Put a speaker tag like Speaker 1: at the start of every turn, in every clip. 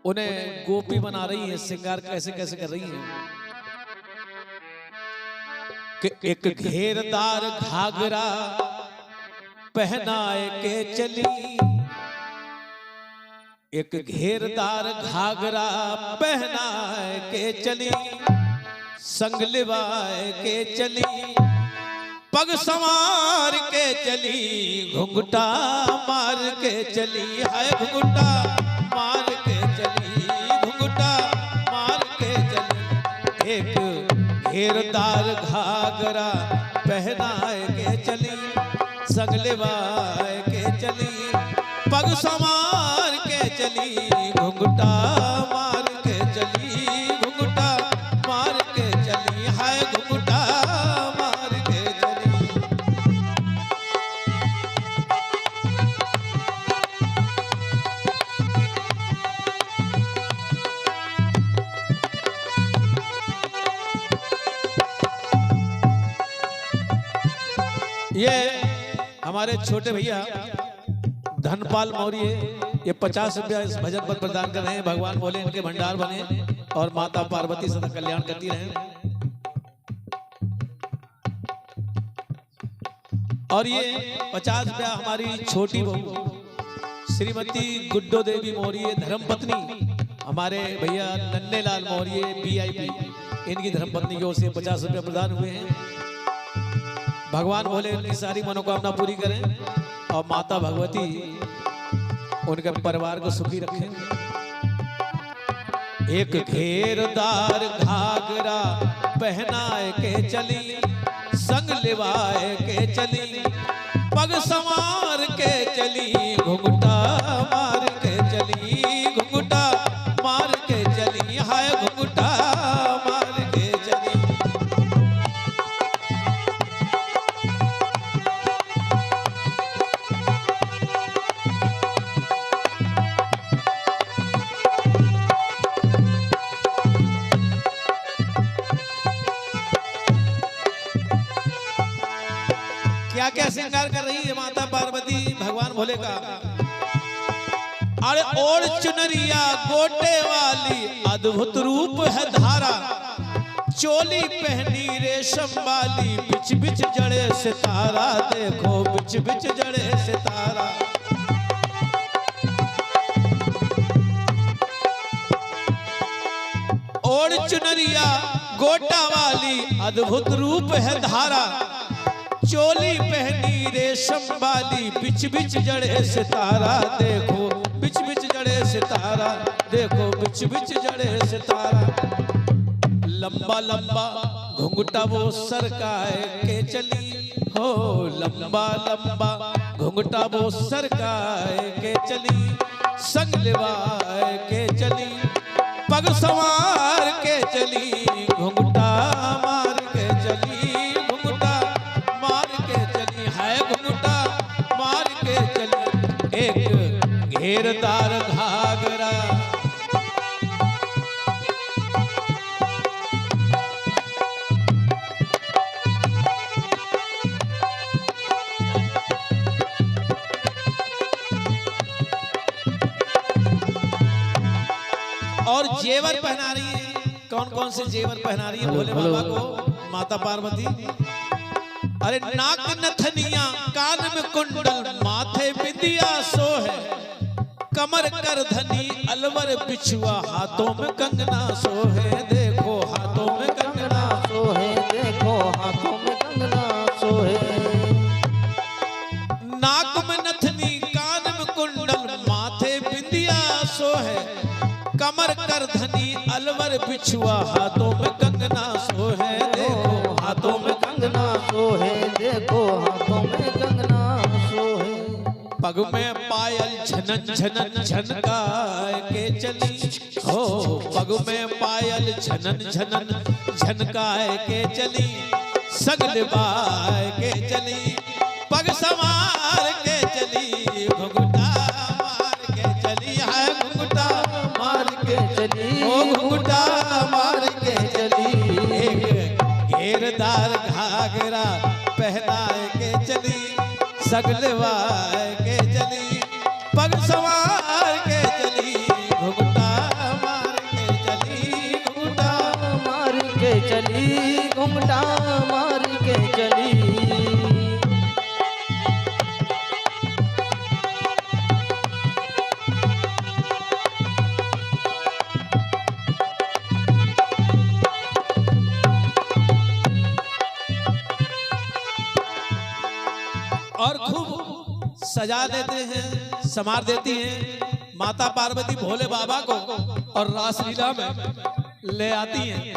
Speaker 1: उन्हें गोपी बना रही है, श्रृंगार कैसे कैसे कर रही है कि एक घेरदार घाघरा पहनाए के चली, एक घेरदार घाघरा पहनाए के चली, संग लिवाए के चली, पग संवार के चली, घुंघटा मार के चली, हाय घुंघटा मार के चली, घुंघटा मार के चली। एक घेरदार घाघरा पहनाए के चली, संग लिवाए के चली, पग संवार के चली, घुंघटा मार के चली, घुंघटा मार के चली, हाय घुंघटा मार के चली। ये हमारे छोटे भैया धनपाल मौर्य, ये 50 रुपया इस भजन पर प्रदान कर रहे हैं। भगवान बोले इनके भंडार बने और माता पार्वती सदा कल्याण करती रहे। और ये 50 रुपया हमारी छोटी बहू श्रीमती गुड्डो देवी मौर्य धर्मपत्नी, हमारे भैया नन्हे लाल मौर्य VIP, इनकी धर्मपत्नी की ओर से 50 रुपया प्रदान हुए हैं। भगवान बोले इनकी सारी मनोकामना पूरी करें और माता भगवती उनके परिवार को सुखी रखें। एक घेरदार घाघरा पहनाए के चली, संग लिवाए के चली, पग संवार के चली, घुंघटा मार के चली, घुंघटा मार के चली, हाय घुंघटा मार के चली। क्या क्या श्रृंगार कर रही है माता पार्वती भगवान भोले का। अरे ओढ़ चुनरिया गोटे वाली अद्भुत रूप है धारा, चोली पहनी रेशम वाली बिच बिच जड़े सितारा, देखो बिच बिच जड़े सितारा। ओढ़ चुनरिया गोटा वाली अद्भुत रूप है धारा, चोली पहनी रेशम वाली बिच बिच जड़े सितारा, देखो बिच बिच जड़े सितारा, देखो बिच बिच जड़े सितारा। लंबा लंबा घुंघटा वो सरकाए के चली, हो लंबा लंबा घुंघटा वो सरकाए के चली, संग लिवाए के चली, पग संवार के चली, घुंघटा मार के चली, घुंघटा मार के चली, है घुंघटा मार के चली। एक घेरदार घाघरा और जेवर पहना रही है। कौन कौन से जेवर पहना रही है भोले बाबा को माता पार्वती। अरे नाक नथनिया, कान में कुंडल, माथे बिंदिया सोहे, कमर कर धनी अलवर बिछुआ, हाथों में कंगना सोहे, देखो हाथों में कंगना
Speaker 2: सोहे, देखो हाथों में कंगना सोहे।
Speaker 1: नाक में नथनी, कान में कुंडल, माथे बिंदिया सोहे, कमर कर धनी अलवर बिछुआ, हाथों में कंगना सोहे, देखो हाथों में
Speaker 2: कंगना सोहे, देखो हाथों में कंगना सोहे।
Speaker 1: पग में पायल झनन झनन झनकाए के चली, हो पग में पायल झनन झनन झनकाए के चली, संग लिवाए के चली, पग संवार के चली, घुंघटा मार के चली, है घुंघटा मार के चली, ओ घुंघटा मार के चली। एक घेरदार घाघरा पहनाए के चली, संग लिवाए के चली, पग संवार के चली, घुंघटा सजा देते हैं, संवार देती हैं माता पार्वती भोले बाबा को और रासलीला में ले आती हैं।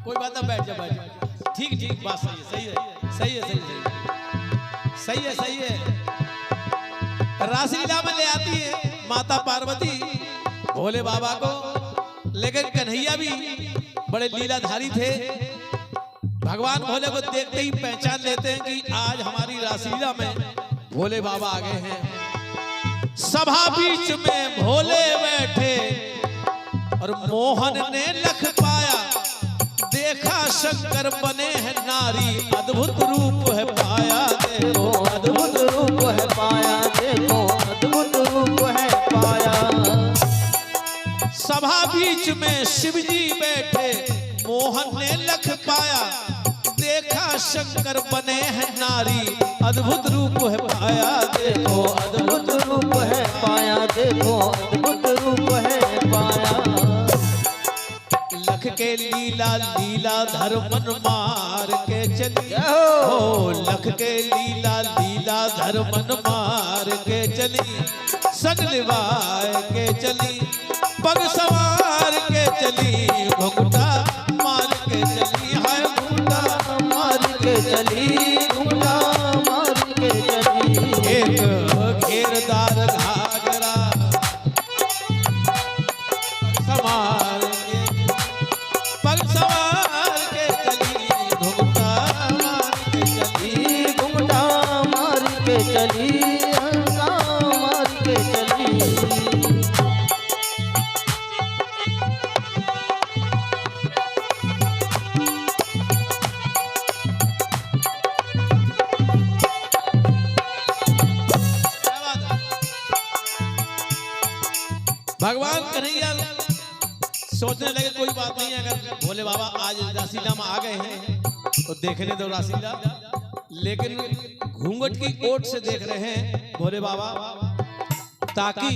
Speaker 1: कोई बात ना, बैठ जा बैठ जा। ठीक ठीक, बात सही है, सही है, सही है, सही है, सही है, सही है। रासलीला में ले आती है माता पार्वती भोले बाबा को, लेकिन कन्हैया भी बड़े लीलाधारी थे। भगवान भोले को देखते ही पहचान लेते हैं कि आज हमारी रासलीला में भोले बाबा आ गए हैं। सभा बीच में भोले बैठे और मोहन ने लख पाया, देखा शंकर बने हैं नारी, अद्भुत रूप है पाया, देखो
Speaker 2: अद्भुत रूप है पाया, देखो अद्भुत रूप है पाया।
Speaker 1: सभा बीच में शिव जी बैठे, मोहन ने लख पाया, देखा शंकर बने हैं नारी, अद्भुत रूप है पाया, देखो
Speaker 2: अद्भुत रूप है पाया, देखो अद्भुत रूप है पाया।
Speaker 1: लख के लीला लीला धर मन मार के चली, हो लख के लीला लीला धर मन मार के चली, संग निभाए के चली, पग सवार के चली, घुंघटा मार के चली, हाय घुंघटा
Speaker 2: मार के चली, घुंघटा मार के चली।
Speaker 1: एक घेरदार घाघरा सवार के, पग सवार के चली, घुंघटा मार के चली,
Speaker 2: घुंघटा मार के चली, घुंघटा मार के चली।
Speaker 1: भगवान कन्हैया सोचने लगे कोई बात नहीं, अगर भोले बाबा आज रासलीला में आ गए हैं तो देखने दो रासलीला, लेकिन घूंघट की ओट से देख रहे हैं भोले बाबा ताकि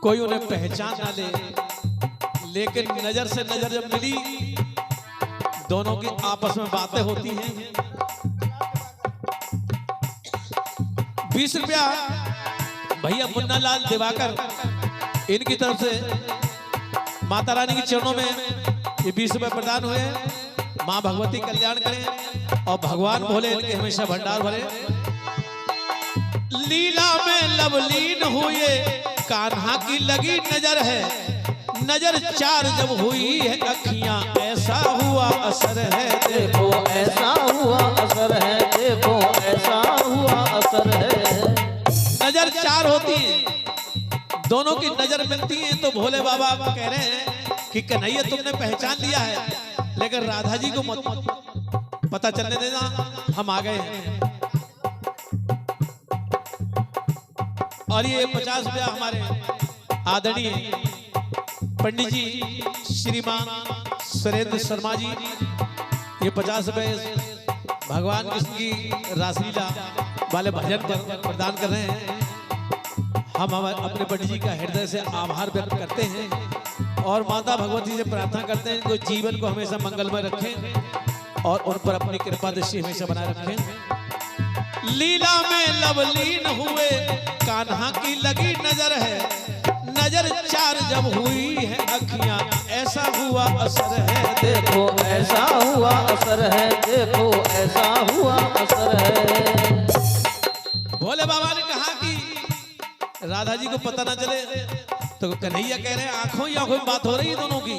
Speaker 1: कोई उन्हें पहचान ना ले। लेकिन नजर से नजर जब मिली, दोनों की आपस में बातें होती हैं। 20 रुपया भैया मुन्ना लाल दिवाकर इनकी तरफ से माता रानी के चरणों में ये 20 रुपए प्रदान हुए। माँ भगवती कल्याण करें और भगवान भोले इनके हमेशा भंडार भरे। लीला में लवलीन हुए कान्हा की लगी नजर है, नजर चार जब हुई है अखियां, ऐसा हुआ असर है,
Speaker 2: देखो ऐसा हुआ असर है, देखो ऐसा हुआ असर है।
Speaker 1: नजर चार होती है, दोनों की नजर मिलती है। तो भोले बाबा कह रहे हैं कि कन्हैया तुमने पहचान लिया है, लेकिन राधा जी को मत पता चलने देना, हम आ गए हैं। और ये 50 रुपया हमारे आदरणीय पंडित जी श्रीमान सुरेंद्र शर्मा जी, ये 50 रुपए भगवान कृष्ण की रासलीला वाले भजन पर प्रदान कर रहे हैं। हम अपने पंडित जी का हृदय से आभार व्यक्त करते हैं और माता भगवती से प्रार्थना करते हैं कि जीवन को हमेशा मंगलमय रखें और उन पर अपनी कृपा दृष्टि हमेशा बनाए रखें। लीला में लवलीन हुए कान्हा की लगी नजर है, नजर चार जब हुई है अखियां, ऐसा हुआ असर है,
Speaker 2: देखो ऐसा हुआ असर है, देखो ऐसा हुआ असर है।
Speaker 1: भोले बाबा ने कहा कि राधा जी को पता ना चले, तो कन्हैया कह रहे हैं आंखों ही आंखों में बात हो रही है दोनों की।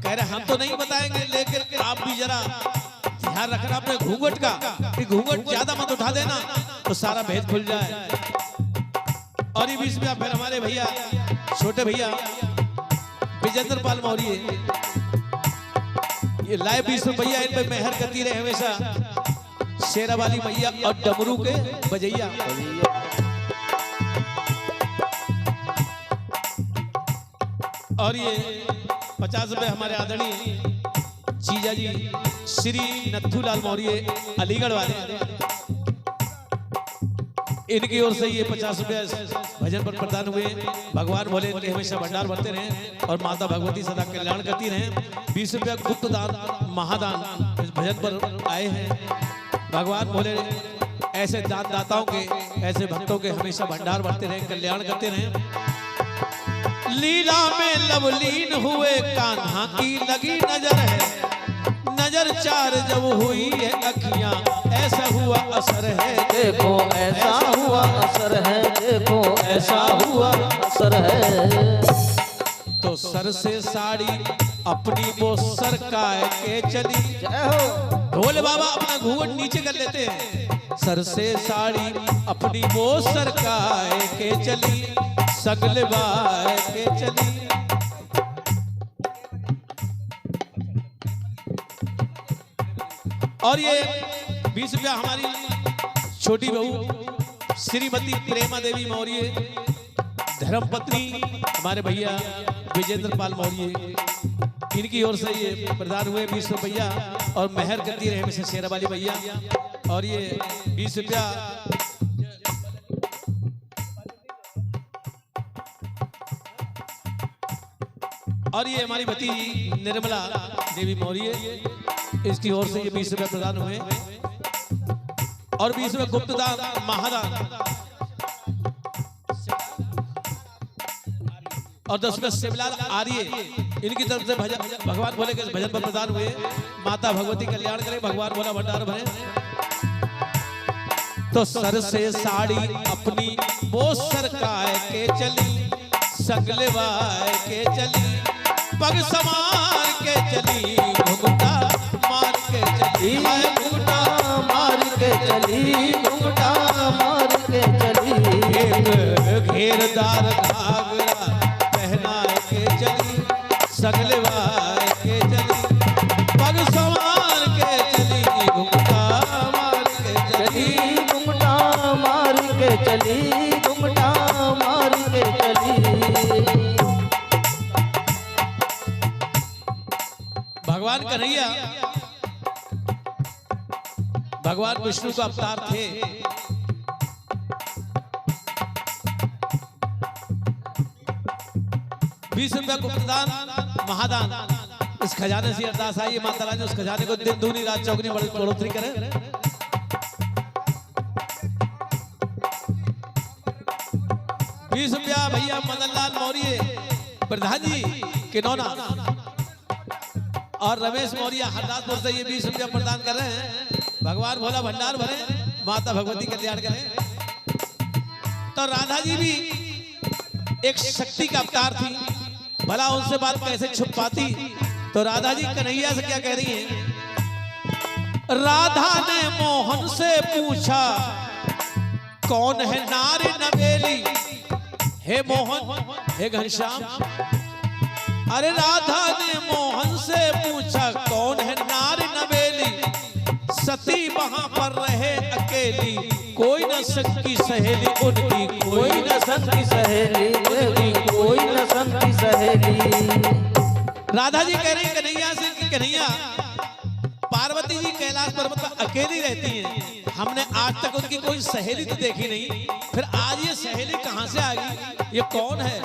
Speaker 1: कह रहे हम तो नहीं बताएंगे, लेकिन आप भी जरा ध्यान रखना अपने घूंघट का, कि घूंघट ज्यादा मत उठा देना तो सारा भेद खुल जाए। और ये 20 रुपया फिर हमारे भैया छोटे भैया विजेंद्र पाल मौर्य, ये लाए 20 रुपया, इन पे मेहर करती रहे हमेशा शेरा वाली मैया और डमरू के बजैया। और ये 50 रुपए हमारे आदरणीय जीजा जी श्री नथुलाल मौर्य अलीगढ़ वाले, इनकी ओर से ये 50 रुपया भजन पर प्रदान हुए। भगवान भोले इनके हमेशा भंडार भरते रहे और माता भगवती सदा कल्याण करती रहे। 20 रुपया गुप्त दान महादान इस भजन पर आए हैं। भगवान भोले ऐसे दान दाताओं के, ऐसे भक्तों के हमेशा भंडार भरते रहे, कल्याण करते रहे। लीला में लवलीन हुए कान्हा की लगी नजर है, नजर चार जब हुई है अखियां ऐसा हुआ असर है।
Speaker 2: देखो ऐसा हुआ असर है, देखो ऐसा हुआ असर है।
Speaker 1: तो सर से साड़ी अपनी वो सरकाए के चली।
Speaker 2: जय हो।
Speaker 1: भोले बाबा अपना घूंघट नीचे कर लेते हैं। सर से साड़ी अपनी वो सरकाए के चली, सगलवाए के चली। और ये 20 रुपया हमारी छोटी बहू श्रीमती प्रेमा देवी मौर्य, धर्मपत्नी हमारे भैया विजेंद्र पाल मौर्य, इनकी ओर से ये प्रदान हुए 20 रुपया। और मेहर करती रहे मिसेस शेरा वाली भैया। और ये 20 रुपया और ये हमारी भतीजी निर्मला देवी मौर्य, इसकी ओर से ये 20 रुपया प्रदान हुए। और 20 रुपया गुप्तदान महादान और 10 रुपया शिवलाल आर्य, इनकी तरफ से भजन भगवान भोले के भजन पर प्रदान हुए। माता भगवती कल्याण करे, भगवान भोला भंडार भरे। तो सर से साड़ी अपनी वो सरकाए के चली, सगलवाए के चली, पग समार के चली, घुंघटा मार के चली,
Speaker 2: घुंघटा मार के चली, घुंघटा मार के चली।
Speaker 1: एक घेरदार घाघरा पहनाए के चली, सगलवाए के चली, पग समार के चली, घुंघटा मार के चली,
Speaker 2: घुंघटा मार के चली, घुंघटा मार के चली।
Speaker 1: भगवान कन्हैया भगवान विष्णु का अवतार थे। बीस रुपया गुप्तदान महादान, इस खजाने से अरदास आई माता रानी उस खजाने को दिन दूनी रात चौगनी बढ़ोतरी करे। 20 रुपया भैया मदनलाल मौर्य प्रधान जी किनौना और रमेश मौर्य हरदासपुर से ये 20 रुपया प्रदान कर रहे हैं। भगवान भोला भंडार भरे, माता भगवती कल्याण करें। तो राधा जी भी एक शक्ति का अवतार थी, भला उनसे बात कैसे छुप पाती। तो राधा जी कन्हैया से क्या कह रही हैं? राधा ने मोहन से पूछा कौन है नारी नवेली, हे मोहन हे घनश्याम। अरे राधा ने मोहन से पूछा कौन है नारी नवेली, सती वहां पर रहे अकेली, कोई न सकी सहेली उनकी,
Speaker 2: कोई न सकी सहेली उनकी, कोई न सकी सहेली।
Speaker 1: राधा जी कह रही कन्हैया से कि कन्हैया पार्वती जी कैलाश पर्वत पर अकेली रहती हैं, हमने आज तक उनकी कोई सहेली तो देखी नहीं, फिर आज ये सहेली कहां से आ गई, ये कौन है?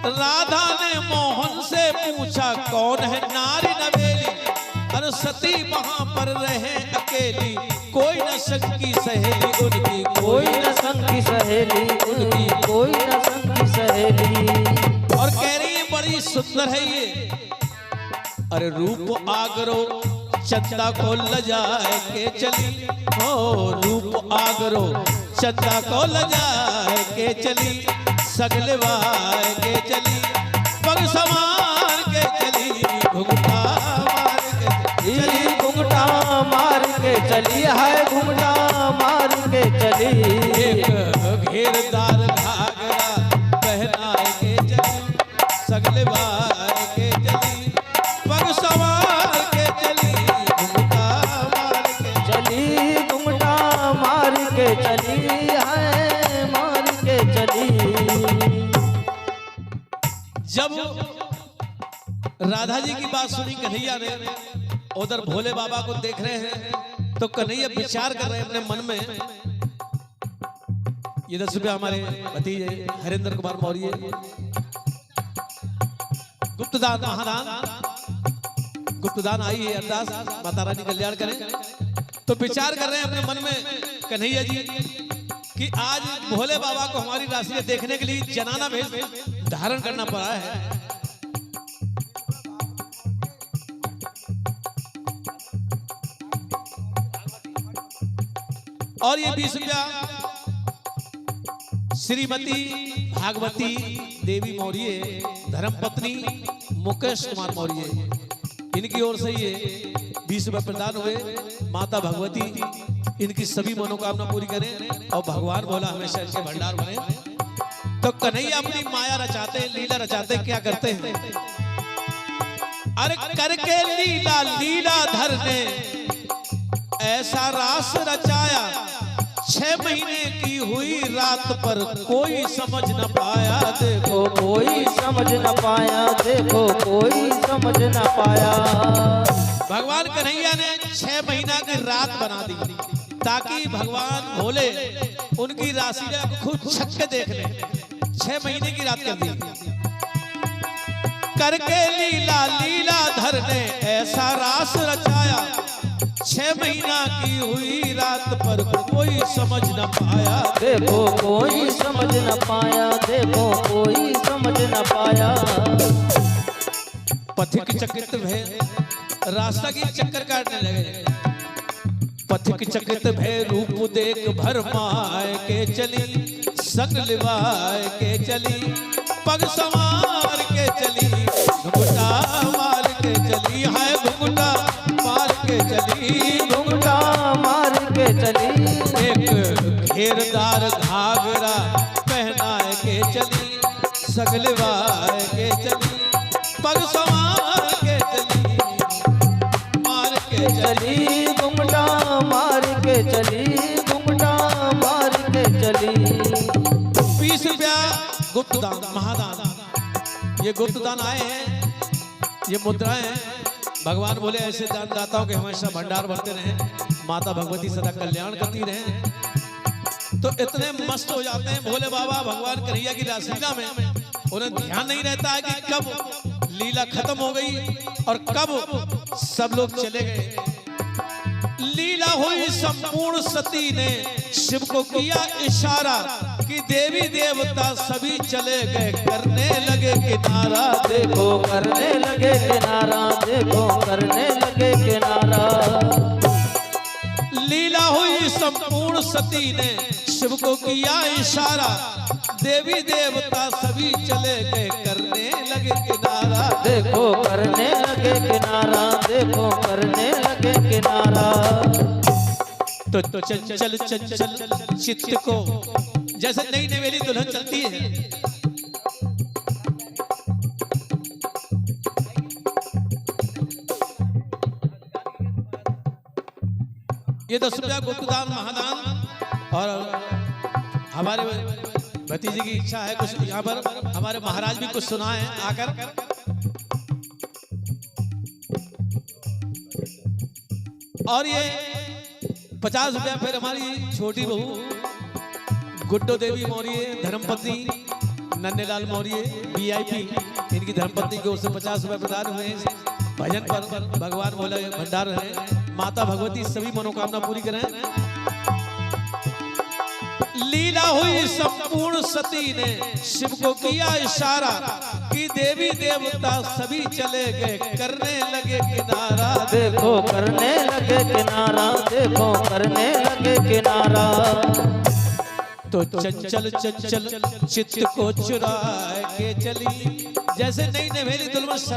Speaker 1: राधा ने मोहन से पूछा कौन है नारी नवेली, अरे सती वहां पर रहे अकेली, कोई न सकी सहेली उनकी,
Speaker 2: कोई न सकी सहेली उनकी, कोई न सकी सहेली।
Speaker 1: और कह रही है बड़ी सुंदर है ये, अरे रूप आगरो चंदा को लजाए के चली, हो रूप आगरो चंदा को लजाए के चली, सगलवाए के चली, पग समार के चली, घुंघटा मार के चली,
Speaker 2: घुंघटा मार के चली है, घुंघटा मार के चली।
Speaker 1: एक घेरदार घाघरा पहनाए के चली, सगलवाए के चली, पग समार के चली, घुंघटा मार के
Speaker 2: चली, घुंघटा मार के चली है, मार के चली।
Speaker 1: जब राधा जी की बात सुनी कन्हैया ने, उधर भोले बाबा को देख रहे हैं, तो कन्हैया विचार कर रहे हैं अपने मन में, ये 10 रुपया हमारे भतीजे हरेंद्र कुमार मौर्य, गुप्तदान महादान, गुप्तदान आई है। अरदास माता रानी कल्याण करें। तो विचार कर रहे हैं अपने मन में कन्हैया जी कि आज भोले बाबा को हमारी राशि देखने के लिए जनाना भेष धारण करना पड़ा है। और ये 20 रुपया श्रीमती भागवती देवी मौर्य, धर्मपत्नी मुकेश कुमार मौर्य, इनकी ओर से ये 20 रुपये प्रदान हुए। माता भगवती इनकी सभी मनोकामना पूरी करें और भगवान भोला हमेशा इनके भंडार बने। तो कन्हैया अपनी माया रचाते, लीला रचाते, क्या करते हैं? अरे करके लीला लीलाधर ने ऐसा रास रचाया, 6 महीने की हुई रात पर कोई समझ न पाया। देखो
Speaker 2: कोई समझ न पाया, देखो कोई समझ न पाया।
Speaker 1: भगवान कन्हैया ने 6 महीना की रात बना दी ताकि भगवान भोले उनकी रासलीला को खूब छक्के देख ले। 6 महीने की रात कर दी। करके लीला लीलाधर ने ऐसा रास रचाया, 6 महीना की हुई रात पर कोई समझ न पाया।
Speaker 2: देखो कोई समझ न पाया, देखो कोई समझ न पाया।
Speaker 1: पथिक चकित भय रास्ता की चक्कर काटने लगे। पथिक चकित भय रूप देख भरमाए के चली, संग लिवाए के चली, पग संवार के चली, घुंघटा मार के चली, हाय घुंघटा मार के चली,
Speaker 2: घुंघटा मार के चली।
Speaker 1: एक घेरदार घाघरा पहनाए के चली, सगलवाए के चली, पग संवार के चली, मार के चली।
Speaker 2: घुंघटा मार के चली, घुंघटा मार के चली।
Speaker 1: 20 रुपया गुप्तदान महादान, ये गुप्तदान आए हैं, ये मुद्राएं हैं। भगवान बोले ऐसे दानदाताओं के हमेशा भंडार भरते रहें, माता भगवती सदा कल्याण करती रहें। तो इतने मस्त हो जाते हैं भोले बाबा भगवान कन्हैया की रासलीला में, उन्हें ध्यान नहीं रहता है कि कब लीला खत्म हो गई और कब सब लोग चले गए। लीला हुई संपूर्ण सती ने शिव को किया इशारा कि देवी देवता सभी चले गए, करने लगे किनारा।
Speaker 2: देखो करने लगे किनारा, देखो करने लगे किनारा।
Speaker 1: लीला हुई संपूर्ण सती ने शिव को किया इशारा, देवी देवता सभी चले गए, करने लगे किनारा।
Speaker 2: देखो करने लगे किनारा, देखो करने लगे किनारा।
Speaker 1: तो चंचल चंचल चित्त को जैसे नई नवेली दुल्हन चलती है, ये 10 रुपया गुप्तदान महादान। और हमारे भतीजी की इच्छा है कुछ यहाँ पर हमारे महाराज भी कुछ सुनाए आकर। और ये 50 रुपया फिर हमारी छोटी बहू गुड्डो देवी मौर्य, धर्मपत्नी नन्हेलाल मौर्य VIP, इनकी धर्मपत्नी की ओर से 50 रुपये प्रदान हुए हैं। भजन पर भगवान भोले भंडार रहे, माता भगवती सभी मनोकामना पूरी करें। लीला हुई संपूर्ण सती ने शिव को किया इशारा कि देवी देवता सभी चले गए, करने लगे किनारा।
Speaker 2: देखो करने लगे किनारा, देखो करने लगे किनारा।
Speaker 1: तो चंचल चंचल चित्त को चुरा के चली, जैसे नई नवेली दुल्हन शर्मा